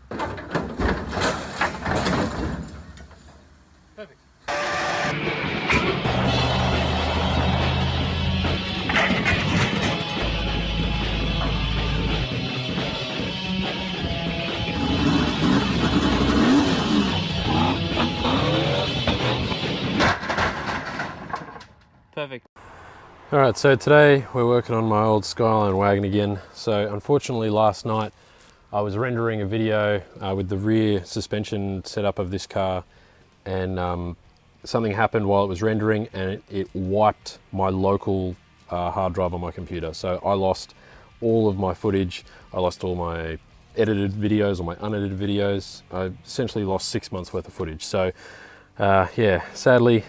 Perfect. Perfect. Alright, so today we're working on my old Skyline Wagon again. So unfortunately last night I was rendering a video with the rear suspension setup of this car, and something happened while it was rendering and it wiped my local hard drive on my computer. So I lost all of my footage. I lost all my edited videos or my unedited videos. I essentially lost 6 months worth of footage. So yeah, sadly,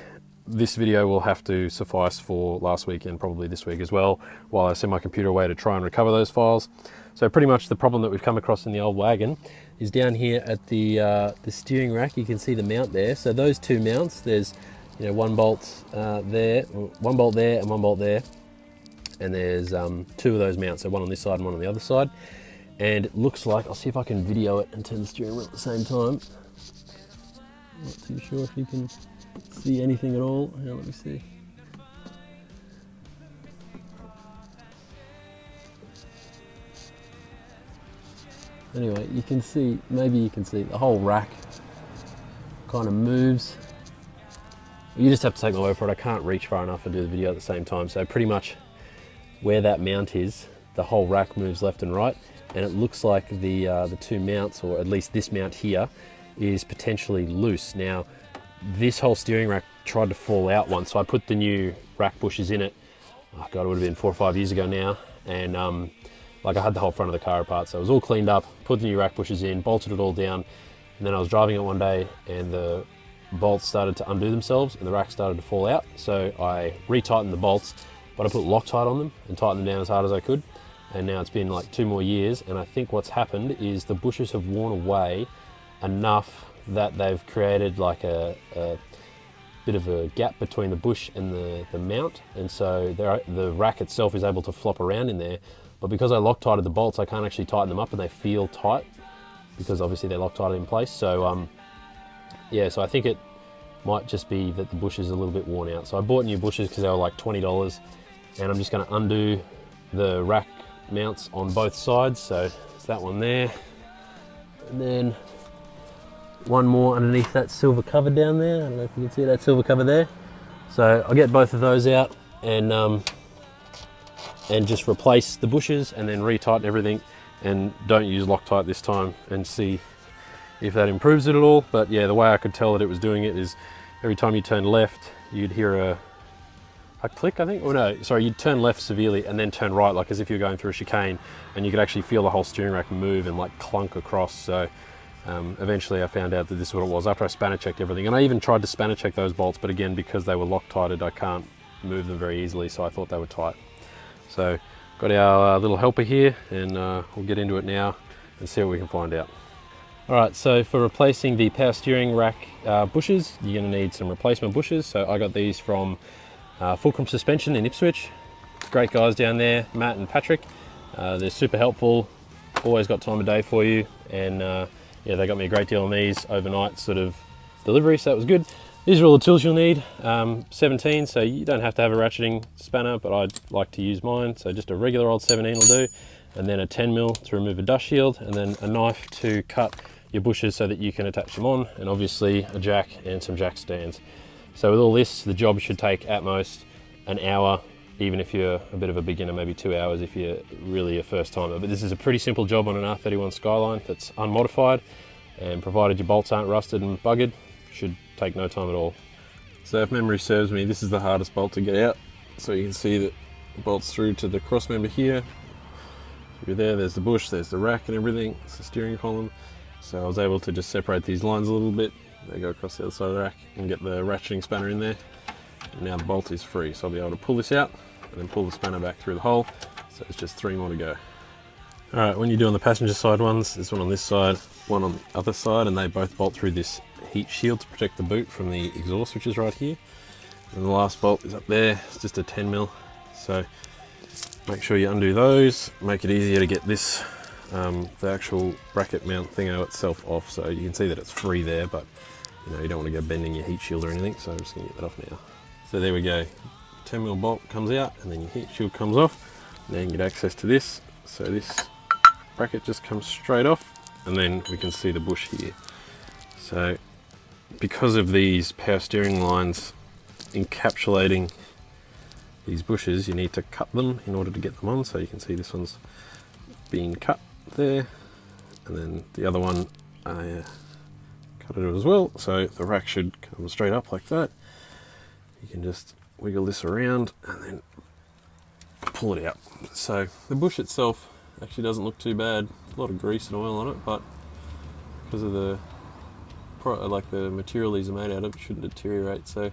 this video will have to suffice for last week and probably this week as well, while I send my computer away to try and recover those files. So pretty much the problem that we've come across in the old wagon is down here at the steering rack. You can see the mount there. So those two mounts, there's one bolt there, one bolt there and one bolt there. And there's two of those mounts, so one on this side and one on the other side. And it looks like, I'll see if I can video it and turn the steering wheel at the same time. Not too sure if you can see anything at all. Here, let me see. Anyway, you can see, maybe you can see the whole rack kind of moves. You just have to take my word for it. I can't reach far enough and do the video at the same time. So pretty much where that mount is, the whole rack moves left and right. And it looks like the two mounts, or at least this mount here, is potentially loose. Now, this whole steering rack tried to fall out once, so I put the new rack bushes in it. Oh God, it would have been 4 or 5 years ago now. And like I had the whole front of the car apart, so it was all cleaned up, put the new rack bushes in, bolted it all down. And then I was driving it one day and the bolts started to undo themselves and the rack started to fall out. So I retightened the bolts, but I put Loctite on them and tightened them down as hard as I could. And now it's been like 2 more years, and I think what's happened is the bushes have worn away enough that they've created like a bit of a gap between the bush and the mount, and so the rack itself is able to flop around in there. But because I Loctited the bolts, I can't actually tighten them up, and they feel tight because obviously they're Loctited in place. So yeah, so I think it might just be that the bush is a little bit worn out. So I bought new bushes because they were like $20, and I'm just going to undo the rack mounts on both sides. So it's that one there, and then one more underneath that silver cover down there. I don't know if you can see that silver cover there. So I'll get both of those out and just replace the bushes and then retighten everything, and don't use Loctite this time, and see if that improves it at all. But yeah, the way I could tell that it was doing it is every time you turn left, you'd hear a click, I think. Oh no, sorry, you'd turn left severely and then turn right, like as if you're going through a chicane, and you could actually feel the whole steering rack move and like clunk across. So eventually I found out that this is what it was after I spanner checked everything. And I even tried to spanner check those bolts, but again, because they were Loctited, I can't move them very easily, so I thought they were tight. So got our little helper here, and we'll get into it now and see what we can find out. Alright, so for replacing the power steering rack bushes, you're going to need some replacement bushes. So I got these from Fulcrum Suspension in Ipswich. Great guys down there, Matt and Patrick. They're super helpful, always got time of day for you, and yeah, they got me a great deal on these overnight sort of delivery, so that was good. These are all the tools you'll need. 17, so you don't have to have a ratcheting spanner, but I'd like to use mine. So just a regular old 17 will do, and then a 10mm to remove a dust shield, and then a knife to cut your bushes so that you can attach them on, and obviously a jack and some jack stands. So with all this, the job should take at most an hour, even if you're a bit of a beginner, maybe 2 hours if you're really a first timer. But this is a pretty simple job on an R31 Skyline that's unmodified, and provided your bolts aren't rusted and buggered, should take no time at all. So if memory serves me, this is the hardest bolt to get out. So you can see that it bolts through to the cross member here. Through there's the bush, there's the rack and everything, it's the steering column. So I was able to just separate these lines a little bit. They go across the other side of the rack and get the ratcheting spanner in there. And now the bolt is free, so I'll be able to pull this out and then pull the spanner back through the hole. So it's just 3 more to go. All right, when you're doing the passenger side ones, there's one on this side, one on the other side, and they both bolt through this heat shield to protect the boot from the exhaust, which is right here. And the last bolt is up there, it's just a 10mm. So make sure you undo those, make it easier to get this the actual bracket mount thingo itself off, so you can see that it's free there, but you don't want to go bending your heat shield or anything, so I'm just going to get that off now. So there we go, 10mm bolt comes out and then your heat shield comes off. Now you can get access to this, so this bracket just comes straight off, and then we can see the bush here. So because of these power steering lines encapsulating these bushes, you need to cut them in order to get them on. So you can see this one's being cut there, and then the other one I cut it as well, so the rack should come straight up like that. You can just wiggle this around and then pull it out. So the bush itself actually doesn't look too bad. A lot of grease and oil on it, but because of the material these are made out of, it shouldn't deteriorate. So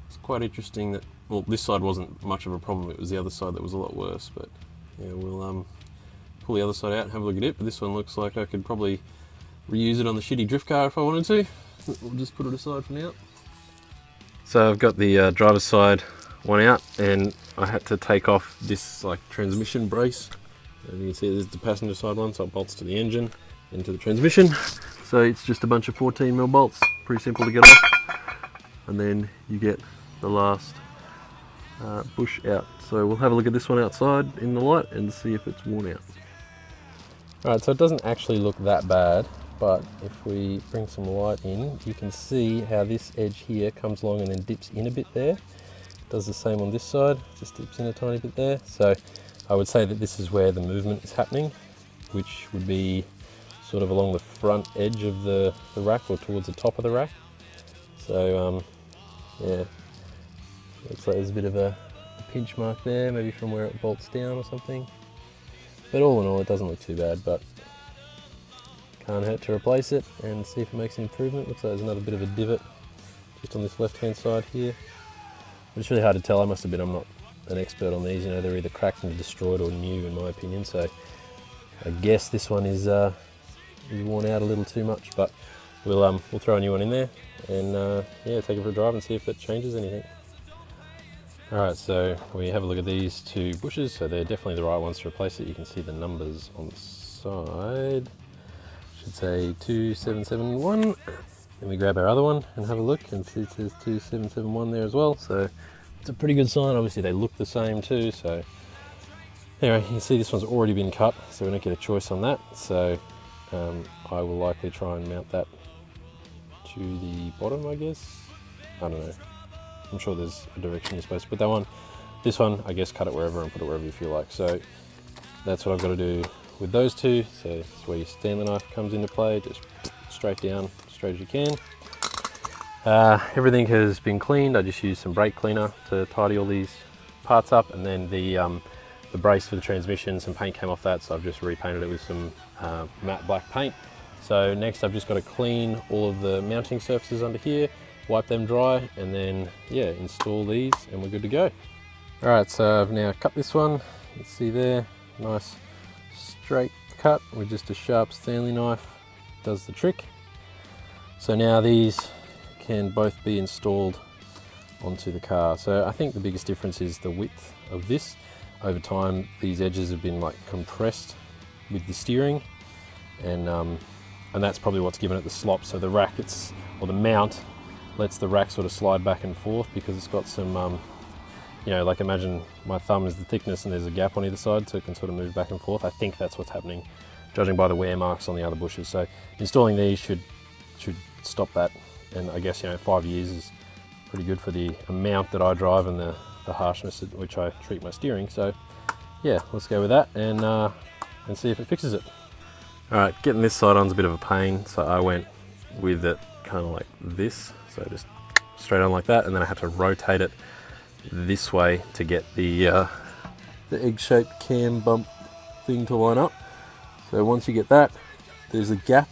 it's quite interesting that, well, this side wasn't much of a problem, it was the other side that was a lot worse. But yeah, we'll pull the other side out and have a look at it. But this one looks like I could probably reuse it on the shitty drift car if I wanted to. We'll just put it aside for now. So I've got the driver's side one out, and I had to take off this transmission brace. And you can see there's the passenger side one, so it bolts to the engine and to the transmission. So it's just a bunch of 14mm bolts, pretty simple to get off. And then you get the last bush out. So we'll have a look at this one outside in the light and see if it's worn out. Alright, so it doesn't actually look that bad, but if we bring some light in, you can see how this edge here comes along and then dips in a bit there. It does the same on this side, just dips in a tiny bit there. So I would say that this is where the movement is happening, which would be sort of along the front edge of the rack, or towards the top of the rack. So yeah, looks like there's a bit of a pinch mark there, maybe from where it bolts down or something. But all in all, it doesn't look too bad, but can't hurt to replace it and see if it makes an improvement. Looks like there's another bit of a divot just on this left-hand side here. But it's really hard to tell. I'm not an expert on these. They're either cracked and destroyed or new, in my opinion. So I guess this one is worn out a little too much, but we'll throw a new one in there and yeah, take it for a drive and see if it changes anything. Alright, so we have a look at these two bushes, so they're definitely the right ones to replace it. You can see the numbers on the side. Should say 2771. Then we grab our other one and have a look and see it says 2771 there as well. So it's a pretty good sign. Obviously they look the same too, so anyway, you can see this one's already been cut, so we don't get a choice on that. So I will likely try and mount that to the bottom, I guess. I don't know. I'm sure there's a direction you're supposed to put that one. This one, I guess, cut it wherever and put it wherever you feel like. So that's what I've got to do with those two. So that's where your Stanley knife comes into play. Just straight down, straight as you can. Everything has been cleaned. I just used some brake cleaner to tidy all these parts up, and then the brace for the transmission, some paint came off that, so I've just repainted it with some matte black paint. So next I've just got to clean all of the mounting surfaces under here, wipe them dry, and then yeah, install these and we're good to go. Alright, so I've now cut this one. You can see there, nice straight cut with just a sharp Stanley knife, does the trick. So now these can both be installed onto the car. So I think the biggest difference is the width of this. Over time these edges have been compressed with the steering, and that's probably what's given it the slop. So the rack, or the mount, lets the rack sort of slide back and forth because it's got some, imagine my thumb is the thickness and there's a gap on either side, so it can sort of move back and forth. I think that's what's happening, judging by the wear marks on the other bushes. So installing these should stop that, and I guess 5 years is pretty good for the amount that I drive and the harshness at which I treat my steering. So yeah, let's go with that and see if it fixes it. Alright, getting this side on's a bit of a pain, so I went with it kind of like this, so just straight on like that, and then I had to rotate it this way to get the egg-shaped cam bump thing to line up. So once you get that, there's a gap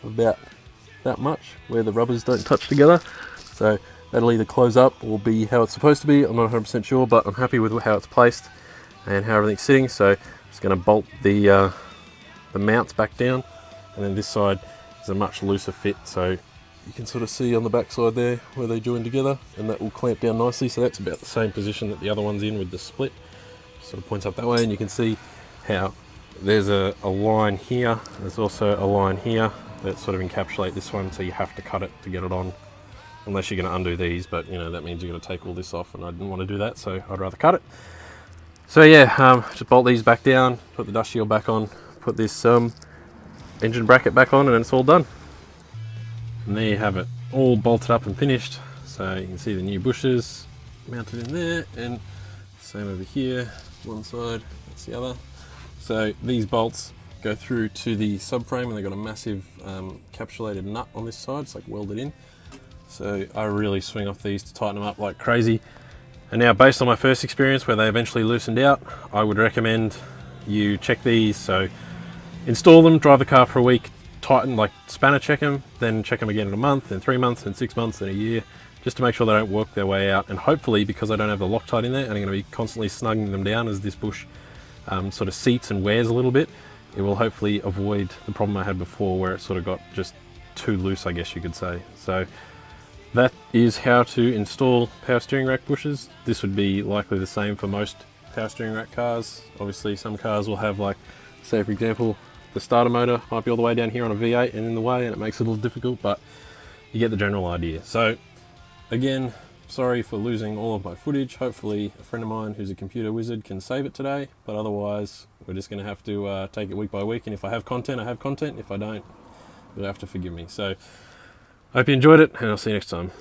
of about that much where the rubbers don't touch together, so that'll either close up or be how it's supposed to be. I'm not 100% sure, but I'm happy with how it's placed and how everything's sitting. So just going to bolt the mounts back down, and then this side is a much looser fit, so you can sort of see on the back side there where they join together, and that will clamp down nicely. So that's about the same position that the other one's in with the split. Sort of points up that way, and you can see how there's a line here, there's also a line here that sort of encapsulate this one, so you have to cut it to get it on, unless you're going to undo these, but you know that means you're going to take all this off, and I didn't want to do that, so I'd rather cut it. So yeah, just bolt these back down, put the dust shield back on, put this engine bracket back on, and then it's all done. And there you have it, all bolted up and finished. So you can see the new bushes mounted in there, and same over here, one side, that's the other. So these bolts go through to the subframe, and they've got a massive encapsulated nut on this side, it's like welded in. So I really swing off these to tighten them up like crazy. And now, based on my first experience where they eventually loosened out, I would recommend you check these. So install them, drive the car for a week, tighten, like spanner check them, then check them again in a month, then 3 months, then 6 months, then a year, just to make sure they don't work their way out. And hopefully, because I don't have the Loctite in there and I'm going to be constantly snugging them down as this bush sort of seats and wears a little bit, it will hopefully avoid the problem I had before where it sort of got just too loose, I guess you could say. So that is how to install power steering rack bushes. This would be likely the same for most power steering rack cars. Obviously some cars will have, like, say for example, the starter motor might be all the way down here on a V8 and in the way, and it makes it a little difficult, but you get the general idea. So again, sorry for losing all of my footage. Hopefully a friend of mine who's a computer wizard can save it today, but otherwise we're just going to have to take it week by week, and if I have content, I have content. If I don't, you'll have to forgive me. So I hope you enjoyed it, and I'll see you next time.